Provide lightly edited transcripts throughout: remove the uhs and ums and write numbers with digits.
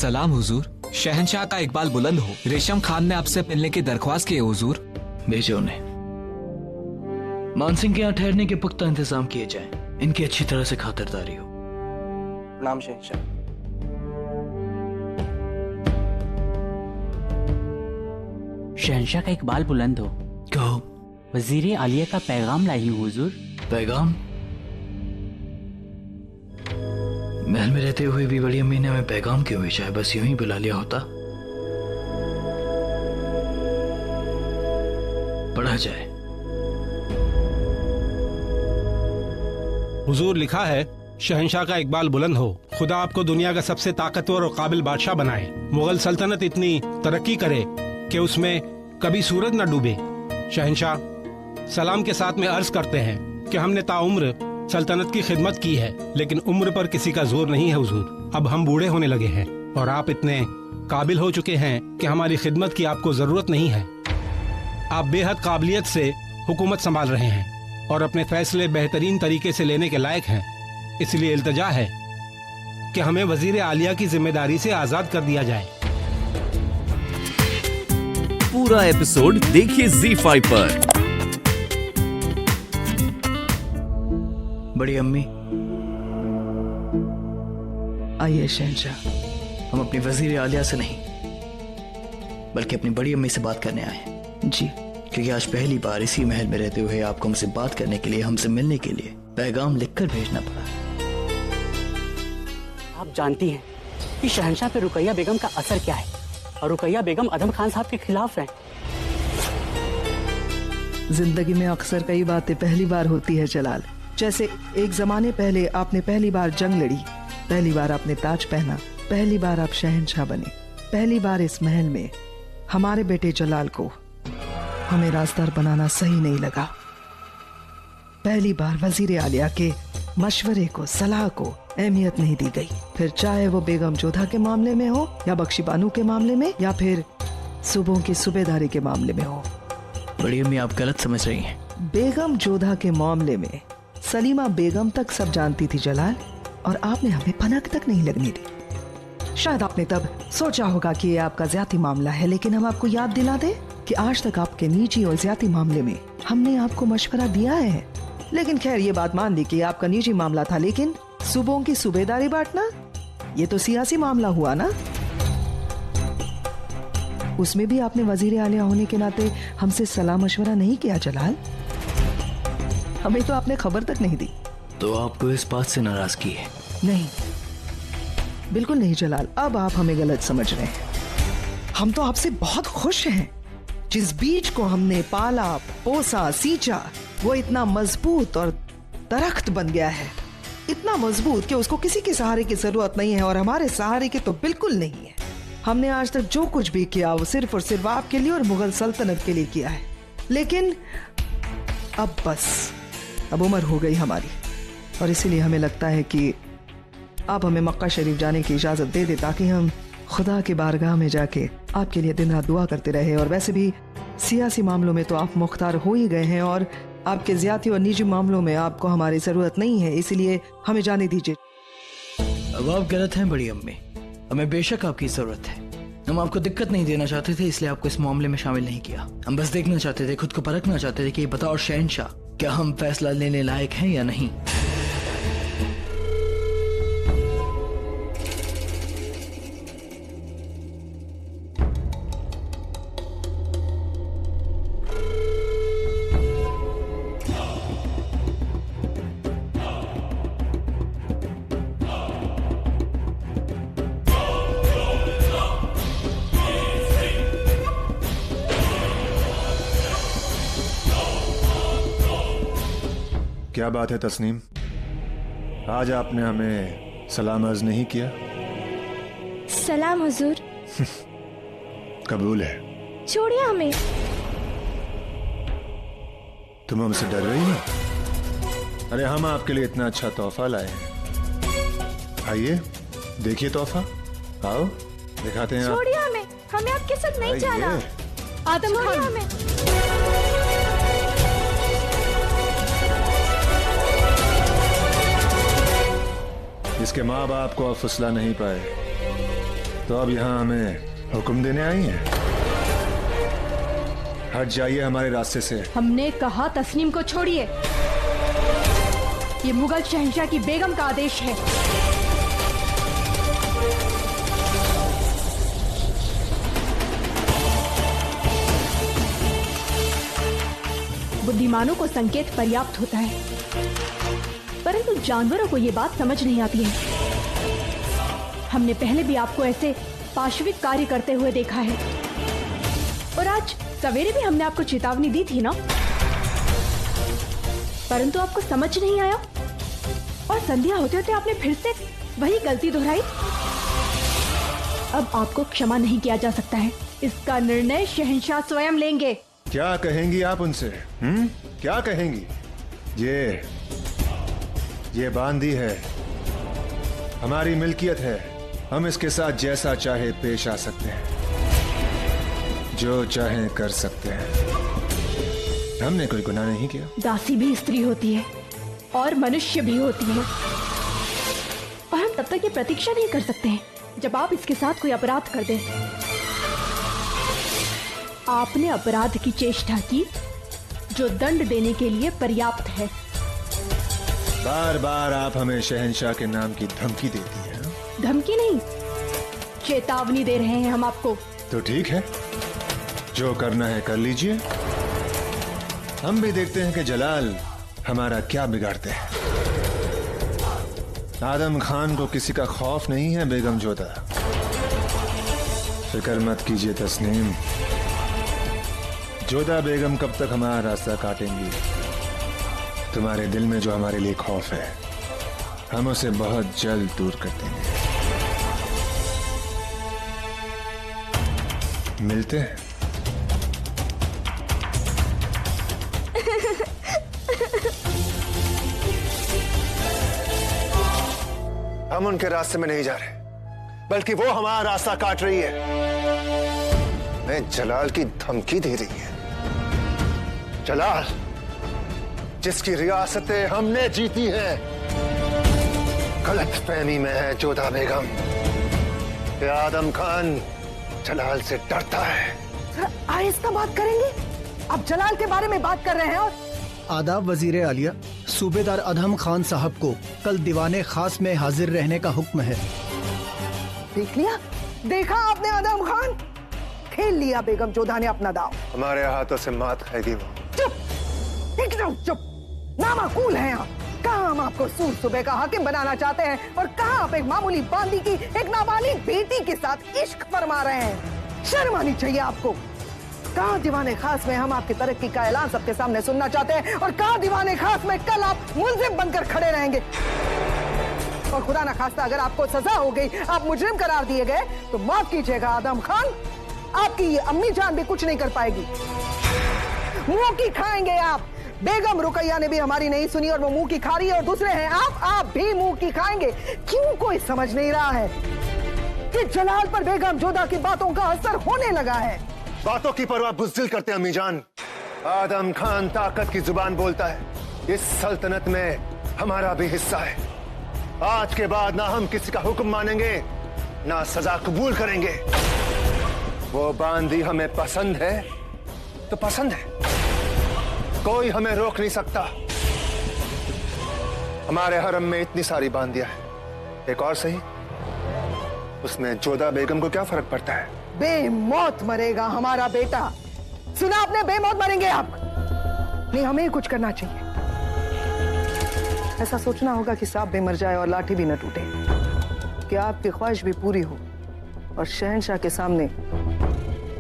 सलाम हुजूर। शहंशाह का इकबाल बुलंद हो। रेशम खान ने आपसे मिलने की दरख्वास्त की है हुजूर। भेजो उन्हें। मानसिंह के यहाँ ठहरने के पुख्ता इंतजाम किए जाएं। इनकी अच्छी तरह से खातिरदारी हो। नाम शहंशाह। शहंशाह का इकबाल बुलंद हो। कहो। वजीर आलिया का पैगाम लाई हूँ हुजूर। पैगाम? महल में रहते हुए भी बड़ी अम्मी ने हमें पैगाम क्यों भेजा है? बस यूं ही बुला लिया होता। पढ़ा जाए। हुजूर, लिखा है, शहंशाह का इकबाल बुलंद हो। खुदा आपको दुनिया का सबसे ताकतवर और काबिल बादशाह बनाए। मुगल सल्तनत इतनी तरक्की करे कि उसमें कभी सूरज न डूबे। शहंशाह, सलाम के साथ में अर्ज करते हैं कि हमने ताउम्र सल्तनत की खिदमत की है, लेकिन उम्र पर किसी का जोर नहीं है हुजूर। अब हम बूढ़े होने लगे हैं और आप इतने काबिल हो चुके हैं कि हमारी खिदमत की आपको जरूरत नहीं है। आप बेहद काबिलियत से हुकूमत संभाल रहे हैं और अपने फैसले बेहतरीन तरीके से लेने के लायक हैं। इसलिए इल्तजा है कि हमें वजीर आलिया की जिम्मेदारी से आजाद कर दिया जाए। पूरा एपिसोड देखिए ZEE5 पर। बड़ी अम्मी, आइए शहंशाह। हम अपनी वजीर आलिया से नहीं बल्कि अपनी बड़ी अम्मी से बात करने आए हैं। जी। क्योंकि आज पहली बार इसी महल में रहते हुए आपको हमसे बात करने के लिए, हमसे मिलने के लिए पैगाम लिखकर भेजना पड़ा। आप जानती हैं कि शहंशाह पे रुकैया बेगम का असर क्या है, और रुकैया बेगम अदम खान साहब के खिलाफ हैं। जिंदगी में अक्सर कई बातें पहली बार होती है जलाल। जैसे एक जमाने पहले आपने पहली बार जंग लड़ी, पहली बार आपने ताज पहना, पहली बार आप शहंशाह बने, पहली बार इस महल में हमारे बेटे जलाल को हमें राजदार बनाना सही नहीं लगा। पहली बार वजीर आलिया के मशवरे को, सलाह को अहमियत नहीं दी गई। फिर चाहे वो बेगम जोधा के मामले में हो, या बख्शी बानू के मामले में, या फिर सूबों की सूबेदारी के मामले में हो। बड़ी अम्मी, आप गलत समझ रही हैं। बेगम जोधा के मामले में सलीमा बेगम तक सब जानती थी जलाल, और आपने हमें भनक तक नहीं लगने दी। शायद आपने तब सोचा होगा कि ये आपका ज्यादा मामला है, लेकिन हम आपको याद दिला दें कि आज तक आपके निजी और ज्यादा मामले में हमने आपको मशवरा दिया है। लेकिन खैर, ये बात मान ली कि आपका निजी मामला था, लेकिन सूबों की सूबेदारी बांटना, ये तो सियासी मामला हुआ ना। उसमें भी आपने वजीर आलिया होने के नाते हमसे सलाह मशवरा नहीं किया जलाल। हमें तो आपने खबर तक नहीं दी। तो आपको इस बात से नाराजगी है? नहीं, बिल्कुल नहीं जलाल। अब आप हमें गलत समझ रहे हैं। हम तो आपसे बहुत खुश हैं। जिस बीज को हमने पाला, पोसा, सींचा, वो इतना मजबूत और दरख्त बन गया है। इतना मजबूत कि उसको किसी के सहारे की जरूरत नहीं है, और हमारे सहारे की तो बिल्कुल नहीं है। हमने आज तक जो कुछ भी किया वो सिर्फ और सिर्फ आपके लिए और मुगल सल्तनत के लिए किया है। लेकिन अब बस, अब उम्र हो गई हमारी, और इसीलिए हमें लगता है कि आप हमें मक्का शरीफ जाने की इजाजत दे दे, ताकि हम खुदा की बारगाह में जाके आपके लिए दिन रात दुआ करते रहे। और वैसे भी सियासी मामलों में तो आप मुख्तार हो ही गए हैं, और आपके ज्यादती और निजी मामलों में आपको हमारी जरूरत नहीं है, इसलिए हमें जाने दीजिए। अब आप गलत हैं बड़ी अम्मी। हमें बेशक आपकी जरूरत है। हम आपको दिक्कत नहीं देना चाहते थे, इसलिए आपको इस मामले में शामिल नहीं किया। हम बस देखना चाहते थे, खुद को परखना चाहते थे कि बताओ शहंशाह, क्या हम फैसला लेने लायक हैं या नहीं। क्या बात है तस्नीम, आज आपने हमें सलाम अर्ज नहीं किया? सलाम हुजूर। कबूल है। छोड़िए हमें। तुम हमसे डर रही हो? अरे हम आपके लिए इतना अच्छा तोहफा लाए हैं। आइए देखिए तोहफा। आओ दिखाते हैं। छोड़िए हमें, हमें आपके साथ नहीं जाना। आदम खान, हमें। इसके माँ बाप को अब फुसला नहीं पाए तो अब यहाँ हमें हुक्म देने आई हैं? हट जाइए हमारे रास्ते से। हमने कहा तस्नीम को छोड़िए। ये मुगल शहंशाह की बेगम का आदेश है। बुद्धिमानों को संकेत पर्याप्त होता है, परंतु जानवरों को ये बात समझ नहीं आती है। हमने पहले भी आपको ऐसे पाशविक कार्य करते हुए देखा है, और आज सवेरे भी हमने आपको चेतावनी दी थी ना, परंतु आपको समझ नहीं आया और संध्या होते होते आपने फिर से वही गलती दोहराई। अब आपको क्षमा नहीं किया जा सकता है। इसका निर्णय शहंशाह स्वयं लेंगे। क्या कहेंगी आप उनसे? क्या कहेंगी? ये बांदी है, हमारी मिल्कियत है। हम इसके साथ जैसा चाहे पेश आ सकते हैं, जो चाहे कर सकते हैं। हमने कोई गुनाह नहीं किया। दासी भी स्त्री होती है और मनुष्य भी होती है, और हम तब तक ये प्रतीक्षा नहीं कर सकते हैं जब आप इसके साथ कोई अपराध कर दें। आपने अपराध की चेष्टा की जो दंड देने के लिए पर्याप्त है। बार बार आप हमें शहंशाह के नाम की धमकी देती हैं। धमकी नहीं, चेतावनी दे रहे हैं हम आपको। तो ठीक है, जो करना है कर लीजिए। हम भी देखते हैं कि जलाल हमारा क्या बिगाड़ते हैं। आदम खान को किसी का खौफ नहीं है बेगम जोधा। फिक्र मत कीजिए तस्नीम, जोधा बेगम कब तक हमारा रास्ता काटेंगी। तुम्हारे दिल में जो हमारे लिए खौफ है, हम उसे बहुत जल्द दूर कर देंगे। मिलते हैं। हम उनके रास्ते में नहीं जा रहे, बल्कि वो हमारा रास्ता काट रही है। मैं जलाल की धमकी दे रही है। जलाल, जिसकी रियासतें हमने जीती हैं, गलतफहमी में है जोधा बेगम। ये आदम खान जलाल से डरता है। आहिस्ता बात करेंगे? आप जलाल के बारे में बात कर रहे हैं। और आदाब वजीर आलिया, सूबेदार अदहम खान साहब को कल दीवाने खास में हाजिर रहने का हुक्म है। देख लिया, देखा आपने आदम खान, खेल लिया बेगम जोधा ने अपना दाव। हमारे हाथों से मात खाएगी वो। चुप, एकदम चुप। नामाकूल हैं आप। कहाँ हम आपको सूर सुबह का हाकिम बनाना चाहते हैं, और कहाँ आप एक मामूली बांदी की एक नाबालिग बेटी के साथ इश्क फरमा रहे हैं। शर्म आनी चाहिए आपको। कहाँ दीवाने खास में हम आपकी तरक्की का ऐलान सबके सामने सुनना चाहते हैं, और कहाँ दीवाने खास में कल आप मुलजिम बनकर खड़े रहेंगे। और खुदा ना खास्ता अगर आपको सजा हो गई, आप मुजरिम करार दिए गए, तो माफ कीजिएगा आदम खान, आपकी ये अम्मी जान भी कुछ नहीं कर पाएगी। मुंह की खाएंगे आप। बेगम रुकैया ने भी हमारी नहीं सुनी और वो मुंह की खा रही है, और दूसरे हैं आप भी मुंह की खाएंगे। क्यों कोई समझ नहीं रहा है कि जलाल पर बेगम जोधा की बातों का असर होने लगा है। बातों की परवाह बुज़दिल करते हैं अम्मी जान। आदम खान ताकत की जुबान बोलता है। इस सल्तनत में हमारा भी हिस्सा है। आज के बाद ना हम किसी का हुक्म मानेंगे, ना सजा कबूल करेंगे। वो बांदी हमें पसंद है तो पसंद है, कोई हमें रोक नहीं सकता। हमारे हरम में इतनी सारी बांदियां हैं, एक और सही, उसमें जोधा बेगम को क्या फर्क पड़ता है? बेमौत मरेगा हमारा बेटा। सुना आपने, बेमौत मरेंगे आप। नहीं, हमें ही कुछ करना चाहिए। ऐसा सोचना होगा कि सांप भी मर जाए और लाठी भी न टूटे, कि आपकी ख्वाहिश भी पूरी हो और शहंशाह के सामने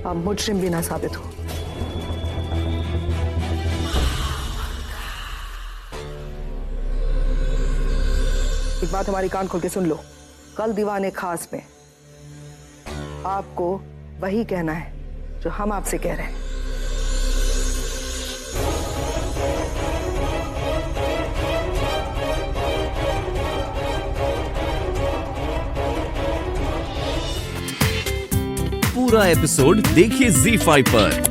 आप मुजरिम भी ना साबित हो। एक बात हमारी कान खोल के सुन लो, कल दीवाने खास में आपको वही कहना है जो हम आपसे कह रहे हैं। पूरा एपिसोड देखिए ZEE5 पर।